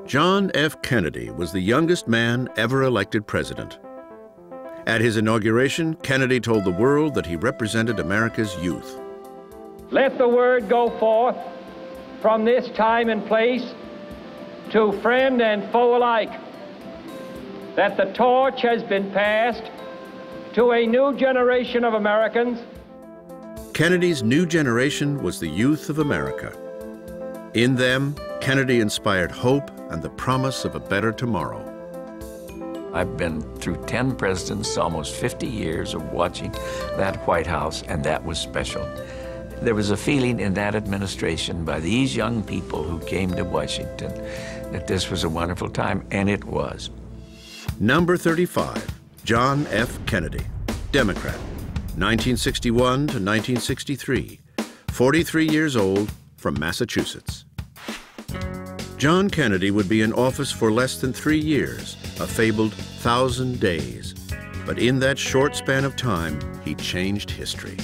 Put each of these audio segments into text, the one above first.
John F. Kennedy was the youngest man ever elected president. At his inauguration, Kennedy told the world that he represented America's youth. Let the word go forth from this time and place to friend and foe alike that the torch has been passed to a new generation of Americans. Kennedy's new generation was the youth of America. In them, Kennedy inspired hope and the promise of a better tomorrow. I've been through 10 presidents, almost 50 years of watching that White House, and that was special. There was a feeling in that administration by these young people who came to Washington that this was a wonderful time, and it was. Number 35, John F. Kennedy, Democrat, 1961 to 1963, 43 years old, from Massachusetts. John Kennedy would be in office for less than 3 years, a fabled 1,000 days. But in that short span of time, he changed history.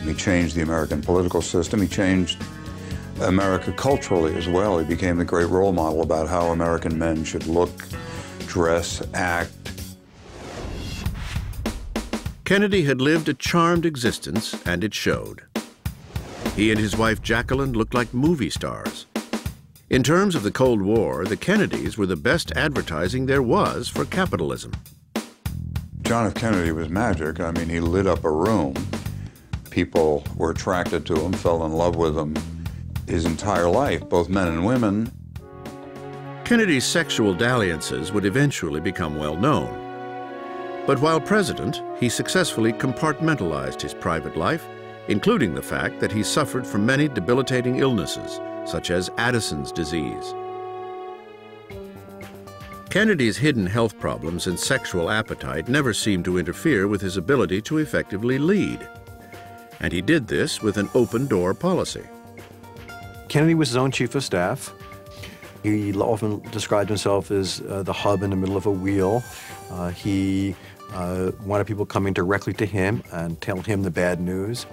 He changed the American political system. He changed America culturally as well. He became the great role model about how American men should look, dress, act. Kennedy had lived a charmed existence, and it showed. He and his wife Jacqueline looked like movie stars. In terms of the Cold War, the Kennedys were the best advertising there was for capitalism. John F. Kennedy was magic. I mean, he lit up a room. People were attracted to him, fell in love with him his entire life, both men and women. Kennedy's sexual dalliances would eventually become well known. But while president, he successfully compartmentalized his private life, including the fact that he suffered from many debilitating illnesses, such as Addison's disease. Kennedy's hidden health problems and sexual appetite never seemed to interfere with his ability to effectively lead. And he did this with an open-door policy. Kennedy was his own chief of staff. He often described himself as the hub in the middle of a wheel. He wanted people coming directly to him and tell him the bad news.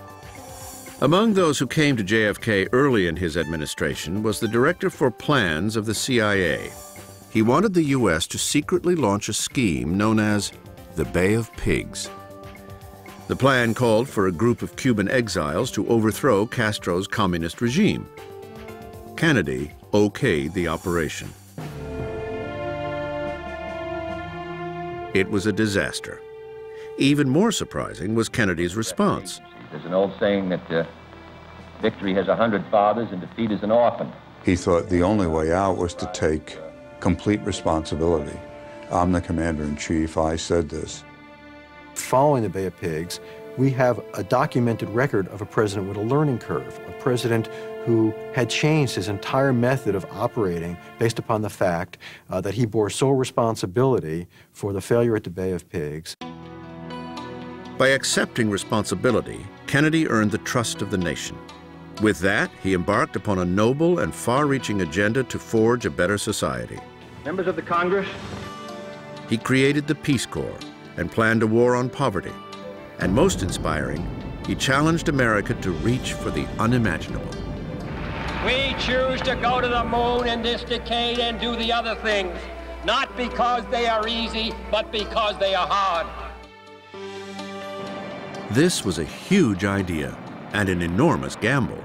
Among those who came to JFK early in his administration was the director for plans of the CIA. He wanted the U.S. to secretly launch a scheme known as the Bay of Pigs. The plan called for a group of Cuban exiles to overthrow Castro's communist regime. Kennedy okayed the operation. It was a disaster. Even more surprising was Kennedy's response. There's an old saying that victory has 100 fathers and defeat is an orphan. He thought the only way out was to take complete responsibility. I'm the commander-in-chief, I said this. Following the Bay of Pigs, we have a documented record of a president with a learning curve, a president who had changed his entire method of operating based upon the fact that he bore sole responsibility for the failure at the Bay of Pigs. By accepting responsibility, Kennedy earned the trust of the nation. With that, he embarked upon a noble and far-reaching agenda to forge a better society. Members of the Congress, he created the Peace Corps and planned a war on poverty. And most inspiring, he challenged America to reach for the unimaginable. we choose to go to the moon in this decade and do the other things, not because they are easy, but because they are hard. This was a huge idea and an enormous gamble.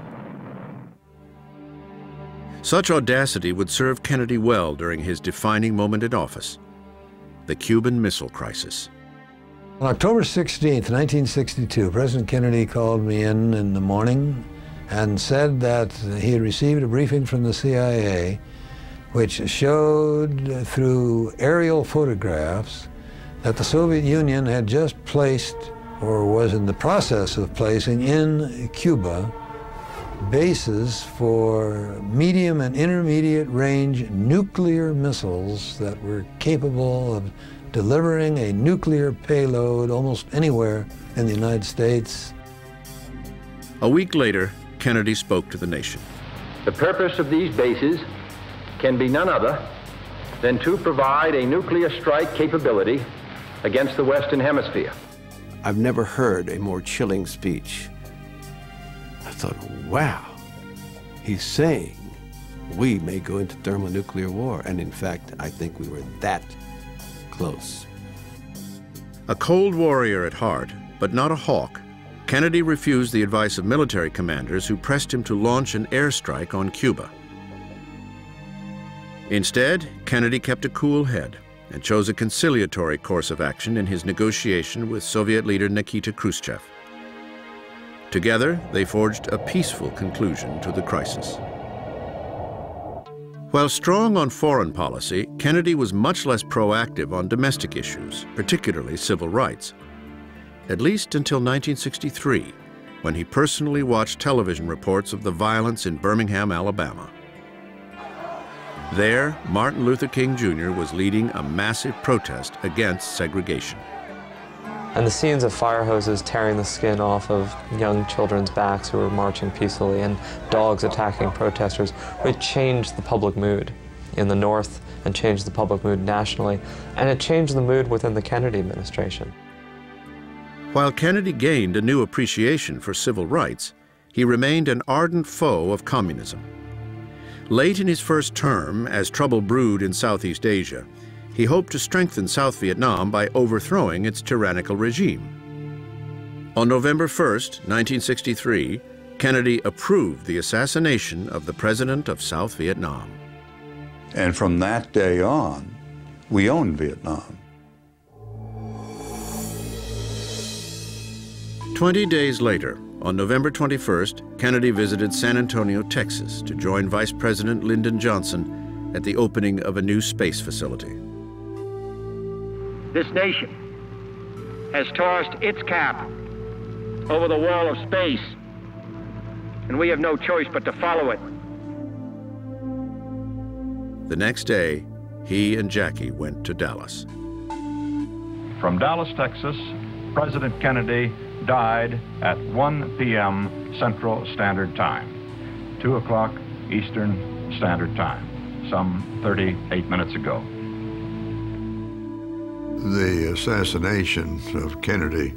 Such audacity would serve Kennedy well during his defining moment in office, the Cuban Missile Crisis. On October 16th, 1962, President Kennedy called me in the morning and said that he had received a briefing from the CIA which showed through aerial photographs that the Soviet Union had just placed, or was in the process of placing, in Cuba bases for medium and intermediate range nuclear missiles that were capable of delivering a nuclear payload almost anywhere in the United States. A week later, Kennedy spoke to the nation. The purpose of these bases can be none other than to provide a nuclear strike capability against the Western Hemisphere. I've never heard a more chilling speech. I thought, wow, he's saying we may go into thermonuclear war. And in fact, I think we were that close. A cold warrior at heart, but not a hawk, Kennedy refused the advice of military commanders who pressed him to launch an airstrike on Cuba. Instead, Kennedy kept a cool head and chose a conciliatory course of action in his negotiation with Soviet leader Nikita Khrushchev. Together, they forged a peaceful conclusion to the crisis. While strong on foreign policy, Kennedy was much less proactive on domestic issues, particularly civil rights. At least until 1963, when he personally watched television reports of the violence in Birmingham, Alabama. There, Martin Luther King Jr. was leading a massive protest against segregation. And the scenes of fire hoses tearing the skin off of young children's backs who were marching peacefully and dogs attacking protesters, it changed the public mood in the North and changed the public mood nationally, and it changed the mood within the Kennedy administration. While Kennedy gained a new appreciation for civil rights, he remained an ardent foe of communism. Late in his first term, as trouble brewed in Southeast Asia, he hoped to strengthen South Vietnam by overthrowing its tyrannical regime. On November 1st, 1963, Kennedy approved the assassination of the president of South Vietnam. And from that day on, we owned Vietnam. 20 days later, on November 21st, Kennedy visited San Antonio, Texas, to join Vice President Lyndon Johnson at the opening of a new space facility. This nation has tossed its cap over the wall of space, and we have no choice but to follow it. The next day, he and Jackie went to Dallas. From Dallas, Texas, President Kennedy died at 1 p.m. Central Standard Time, 2 o'clock Eastern Standard Time, some 38 minutes ago. The assassination of Kennedy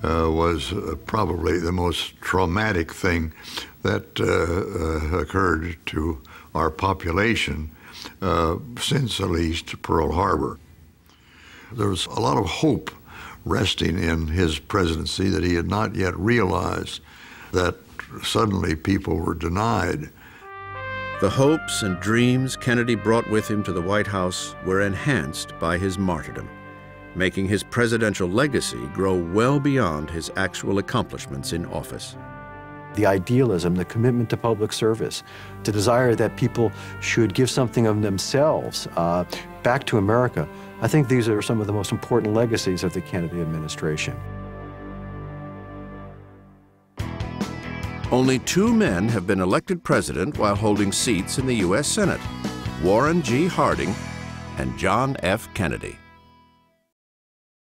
was probably the most traumatic thing that occurred to our population since at least Pearl Harbor. There was a lot of hope resting in his presidency that he had not yet realized that suddenly people were denied. The hopes and dreams Kennedy brought with him to the White House were enhanced by his martyrdom, making his presidential legacy grow well beyond his actual accomplishments in office. The idealism, the commitment to public service, the desire that people should give something of themselves back to America, I think these are some of the most important legacies of the Kennedy administration. Only 2 men have been elected president while holding seats in the U.S. Senate: Warren G. Harding and John F. Kennedy.